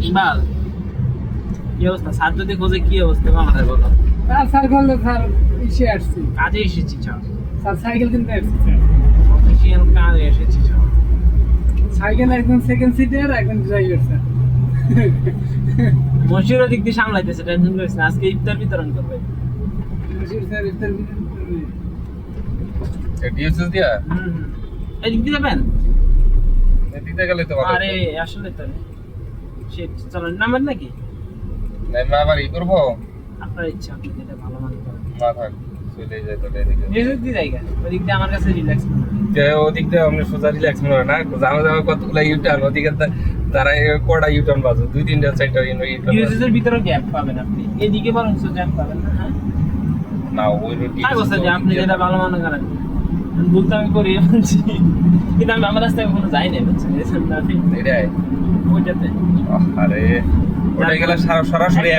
ইকবাল, কি অবস্থা? স্যার যদি খোঁজে কি অবস্থা আমাদের বলো। স্যার বললো স্যার এসে আসছি, কাজে এসেছি স্যার সাইকেল কিনতে আসছি, অফিসিয়াল কাজে এসেছি সাইকেল একদম সেকেন্ড সিটে আর একদম ড্রাইভার স্যার। মশির দিক দিয়ে সামলাইতেছে, টেনশন করিস না। আজকে ইফতার বিতরণ করবে। বশির স্যার ইফতার বিতরণ করবে। ডিএসএস দিয়া এই দিক দিয়ে যাবেন? দিতে গেলে তো ভালো। আরে আসলে তো সে চলেন নামেন নাকি? নাই মা আবার ই করবো, আপনার ইচ্ছা, আপনি যেটা ভালো মনে করেন। মা থাক চলে যায় তো এদিকে। নিজের দিয়ে জায়গা ওই দিক দিয়ে আমার কাছে রিল্যাক্স মনে হয়। যে ওদিক দিয়ে আমরা সোজা রিল্যাক্স মনে হয় না, জামা জামা কতগুলো ইউটার্ন, ওদিকে তারা কটা ইউটার্ন বাজে, 2-3টা 4টা ইউটার্ন ইউজেসের ভিতরে গ্যাপ পাবেন আপনি, এদিকে বরং গ্যাপ পাবেন না। হ্যাঁ না ওই রুটি তাই বলছেন যে আপনি যেটা ভালো মনে করেন। বলতে আমি করি বলছি, কিন্তু আমি আমার রাস্তায় কখনো যাই না বুঝছেন, এটাই। ওইটাতে আরে ওটা গেলে সরাসরি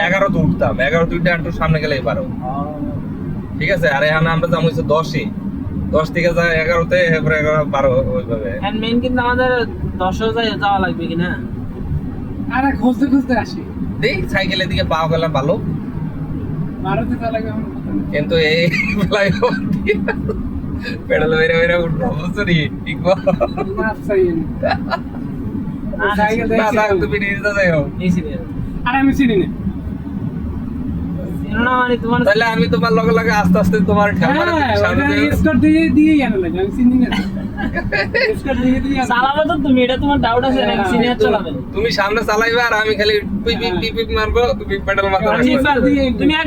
11 উঠতাম, 11 উঠে একটু সামনে গেলেই পারো, ঠিক আছে। আর এখানে আমরা যাবো 10 থেকে যায় 11তে, এরপরে 11-12 ওইভাবে। এন্ড মেইন কিন্তু আমাদের 10ও যাওয়া লাগবে কিনা। আরে খুঁজতে খুঁজতে আসি, দেখ সাইকেলের দিকে পাওয়া গেলাম ভালো, ভারতে চালাবে আমার কথা না। কিন্তু এই বেলায় পেডাল বেড়ে বেড়ে উঠবো বুঝলি, ঠিক মাফ চাইয়েন। সাইকেল না দেখছি তুমি নিজে যাও। আর আমি চিনি না। না মানে তোমার তাহলে আমি তোমার লগে লগে আস্তে আস্তে তোমার ঠেলা হ্যাঁ, সামনে ওটা দিয়ে- escort দিয়ে আনা লাগে, আমি চিনি না। escort দিয়ে আনা। চালাবে তো তুমি, এটা তোমার ডাউট আছে নাকি সিনিয়র চালাবেন? তুমি সামনে চালাইবে আর আমি খালি পিপ পিপ পিপ পিপ মারবো, তুমি পেডাল মারতে আচ্ছা, থাকবে। ইকবাল, তুমি এক